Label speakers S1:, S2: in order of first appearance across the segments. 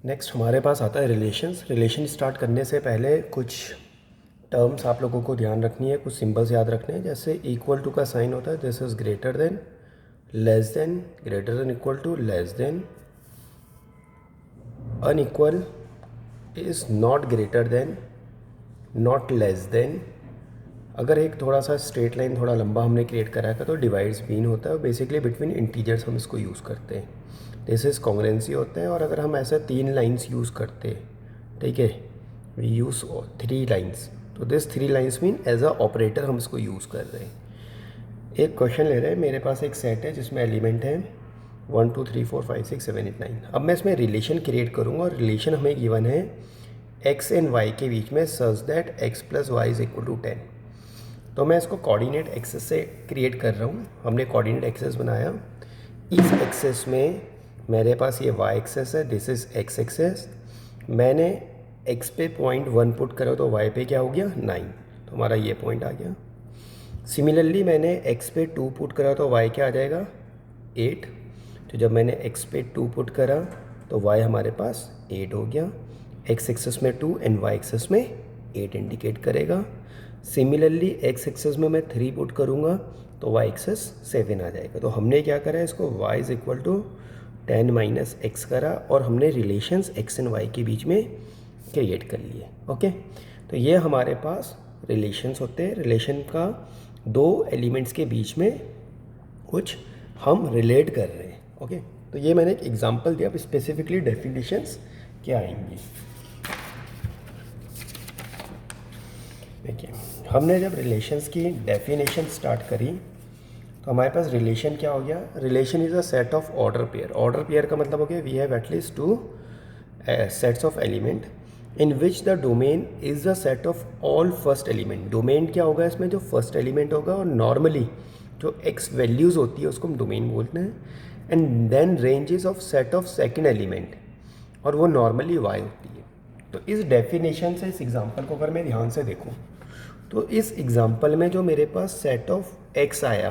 S1: Next हमारे पास आता है रिलेशंस। रिलेशन स्टार्ट करने से पहले कुछ टर्म्स आप लोगों को ध्यान रखनी है, कुछ सिंबल्स याद रखने हैं। जैसे इक्वल टू का साइन होता है, this is greater than, less than, greater than equal to, less than. Unequal is not greater than, not less than. अगर एक थोड़ा सा स्ट्रेट लाइन थोड़ा लंबा हमने क्रिएट करा है तो डिवाइड्स बीन होता है। बेसिकली बिटवीन इंटीजर्स हम इसको यूज़ करते हैं, दिस इज कॉन्ग्रुएंसी होते हैं। और अगर हम ऐसे 3 लाइन्स यूज़ करते हैं, ठीक है, वी यूज़ 3 लाइन्स, तो this 3 lines mean as a operator हम इसको यूज़ कर रहे हैं। एक क्वेश्चन ले रहे हैं, मेरे पास एक सेट है जिसमें एलिमेंट है 1 2 3 4 5 6 7 8 9। अब मैं इसमें रिलेशन क्रिएट करूँगा और रिलेशन हमें गिवन है एक्स एंड वाई के बीच में, such that X plus Y is equal to 10। तो मैं इसको कोऑर्डिनेट एक्सेस से क्रिएट कर रहा हूँ। हमने कोऑर्डिनेट एक्सेस बनाया। इस एक्सेस में मेरे पास ये वाई एक्सेस है, दिस इज एक्स एक्सेस। मैंने एक्स पे पॉइंट 1 पुट करा तो वाई पे क्या हो गया 9, तो हमारा ये पॉइंट आ गया। सिमिलरली मैंने एक्स पे 2 पुट करा तो वाई क्या आ जाएगा 8। तो जब मैंने एक्स पे 2 पुट करा तो वाई हमारे पास 8 हो गया। एक्स एक्सेस में 2 एंड वाई एक्सेस में 8 इंडिकेट करेगा। सिमिलरली एक्स एक्सेस में मैं 3 पुट करूँगा तो वाई एक्सेस 7 आ जाएगा। तो हमने क्या करा है, इसको y is equal to 10 minus X करा और हमने रिलेशंस x एंड y के बीच में क्रिएट कर लिए। ओके, तो ये हमारे पास रिलेशंस होते हैं। रिलेशन का 2 एलिमेंट्स के बीच में कुछ हम रिलेट कर रहे हैं। ओके, तो ये मैंने एक एग्जांपल दिया। अब स्पेसिफिकली डेफिनेशंस क्या आएंगी, देखिए। हमने जब रिलेशंस की डेफिनेशन स्टार्ट करी तो हमारे पास रिलेशन क्या हो गया, relation is a set of order pair. Order pair का मतलब हो गया we have at least 2 sets of element in which the domain is the set of all first element. Domain क्या होगा इसमें, जो फर्स्ट एलिमेंट होगा, और नॉर्मली जो एक्स वैल्यूज़ होती है उसको हम डोमेन बोलते हैं। And then ranges of set of second element, और वो नॉर्मली वाई होती है। तो इस डेफिनेशन से, इस एग्जांपल को अगर मैं ध्यान से देखूँ तो इस एग्जांपल में जो मेरे पास सेट ऑफ एक्स आया,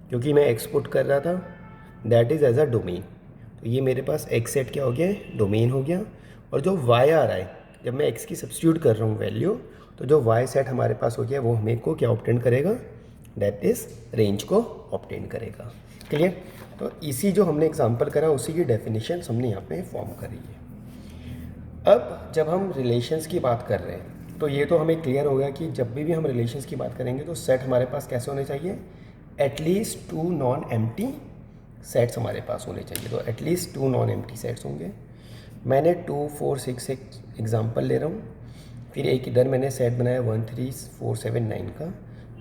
S1: क्योंकि मैं एक्स पुट कर रहा था, that is as a domain. तो ये मेरे पास एक्स सेट क्या हो गया, डोमेन हो गया। और जो वाई आ रहा है, जब मैं एक्स की सब्स्टिट्यूट कर रहा हूँ वैल्यू, तो जो वाई सेट हमारे पास हो गया वो हमें को क्या ऑब्टेन करेगा, दैट इज़ रेंज को ऑब्टेन करेगा। क्लियर। तो इसी जो हमने एग्जाम्पल करा उसी की डेफिनेशन हमने यहाँ पे फॉर्म करी है। अब जब हम रिलेशंस की बात कर रहे हैं तो ये तो हमें क्लियर हो गया कि जब भी हम रिलेशंस की बात करेंगे तो सेट हमारे पास कैसे होने चाहिए, एटलीस्ट 2 नॉन एम्प्टी सेट्स हमारे पास होने चाहिए। तो एटलीस्ट 2 नॉन एम्प्टी सेट्स होंगे। मैंने 2 4 6 एक एग्जांपल ले रहा हूँ, फिर एक इधर मैंने सेट बनाया 1 3 4 7 9 का,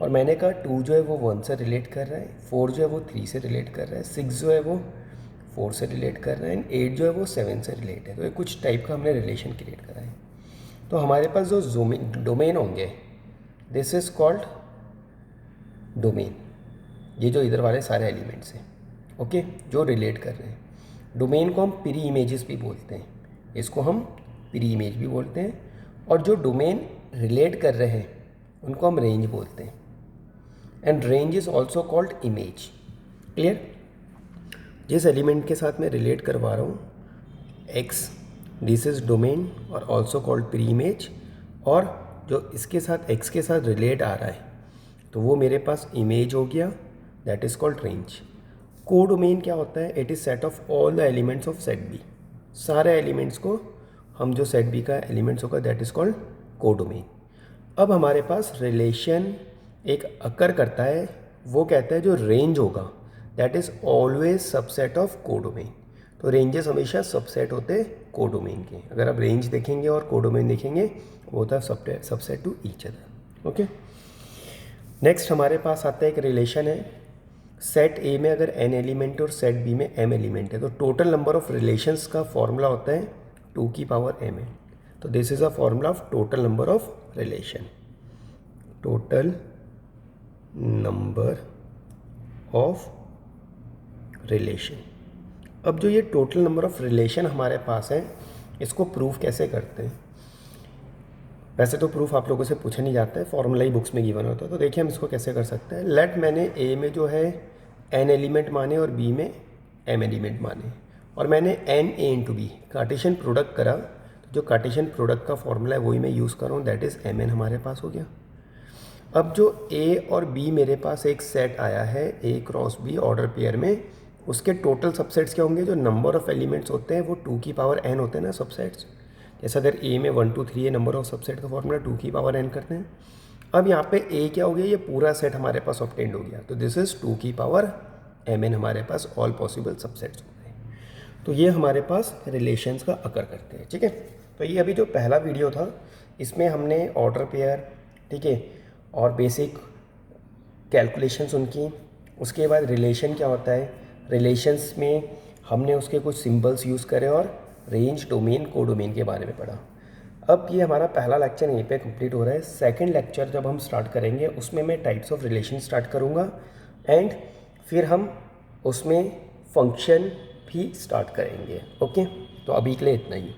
S1: और मैंने कहा 2 जो है वो 1 से रिलेट कर रहा है, 4 जो है वो 3 से रिलेट कर रहा है, 6 जो है वो 4 से रिलेट कर रहा है, एंड 8 जो है वो 7 से रिलेट है। तो ये कुछ टाइप का हमने रिलेशन क्रिएट करा है। तो हमारे पास जो डोमेन होंगे, दिस इज कॉल्ड डोमेन। ये जो इधर वाले सारे एलिमेंट्स हैं, ओके, जो रिलेट कर रहे हैं। डोमेन को हम प्री इमेजेस भी बोलते हैं, इसको हम प्री इमेज भी बोलते हैं। और जो डोमेन रिलेट कर रहे हैं उनको हम रेंज बोलते हैं। And range is also called image. Clear. जिस एलिमेंट के साथ मैं रिलेट करवा रहा हूँ एक्स, दिस इज डोमेन और ऑल्सो कॉल्ड प्री इमेज, और जो इसके साथ एक्स के साथ रिलेट आ रहा है तो वो मेरे पास इमेज हो गया, that is called range. Codomain क्या होता है, it is set of all the elements of set B. सारे एलिमेंट्स को हम जो सेट बी का एलिमेंट्स होगा that is called codomain. अब हमारे पास रिलेशन एक अकर करता है, वो कहता है जो रेंज होगा that is always subset of को डोमेन। तो रेंजेस हमेशा सबसेट होते हैं को डोमेन के। अगर आप रेंज देखेंगे और को डोमेन देखेंगे वो होता है subset to each other. Okay, next हमारे पास आता है एक रिलेशन है, सेट ए में अगर n एलिमेंट और सेट बी में m एलिमेंट है तो टोटल नंबर ऑफ रिलेशंस का फॉर्मूला होता है 2 की पावर mn। तो this is a formula of total number of relation, total number of relation. अब जो ये टोटल नंबर ऑफ रिलेशन हमारे पास है, इसको प्रूफ कैसे करते हैं। वैसे तो प्रूफ आप लोगों से पूछा नहीं जाता है, फॉर्मूला ही बुक्स में गिवन होता है। तो देखिए हम इसको कैसे कर सकते हैं। लेट मैंने ए में जो है n एलिमेंट माने और बी में m एलिमेंट माने, और मैंने an A into B Cartesian product करा, तो जो कार्टेशियन प्रोडक्ट का फॉर्मूला है वही मैं यूज़ कर रहा हूँ, दैट इज़ एम एन हमारे पास हो गया। अब जो ए और बी मेरे पास एक सेट आया है ए क्रॉस बी ऑर्डर पेयर में, उसके टोटल सबसेट्स क्या होंगे, जो नंबर ऑफ एलिमेंट्स होते हैं वो 2 की पावर n होते हैं ना सबसेट्स। जैसे अगर ए में 1 2 3 है, नंबर ऑफ सबसेट का फॉर्मूला 2 की पावर n करते हैं। अब यहाँ पे ए क्या हो गया, ये पूरा सेट हमारे पास ऑब्टेंड हो गया, तो दिस इज़ 2 की पावर mn हमारे पास ऑल पॉसिबल सबसेट्स हो गए। तो ये हमारे पास रिलेशंस का अकर करते हैं, ठीक है। तो ये अभी जो पहला वीडियो था इसमें हमने ऑर्डर पेयर, ठीक है, और बेसिक कैलकुलेशंस उनकी, उसके बाद रिलेशन क्या होता है, रिलेशंस में हमने उसके कुछ सिंबल्स यूज़ करे और रेंज, डोमेन, कोडोमेन के बारे में पढ़ा। अब ये हमारा पहला लेक्चर यहीं पे कंप्लीट हो रहा है। सेकंड लेक्चर जब हम स्टार्ट करेंगे उसमें मैं टाइप्स ऑफ रिलेशन स्टार्ट करूँगा एंड फिर हम उसमें फंक्शन भी स्टार्ट करेंगे। ओके, तो अभी के लिए इतना ही।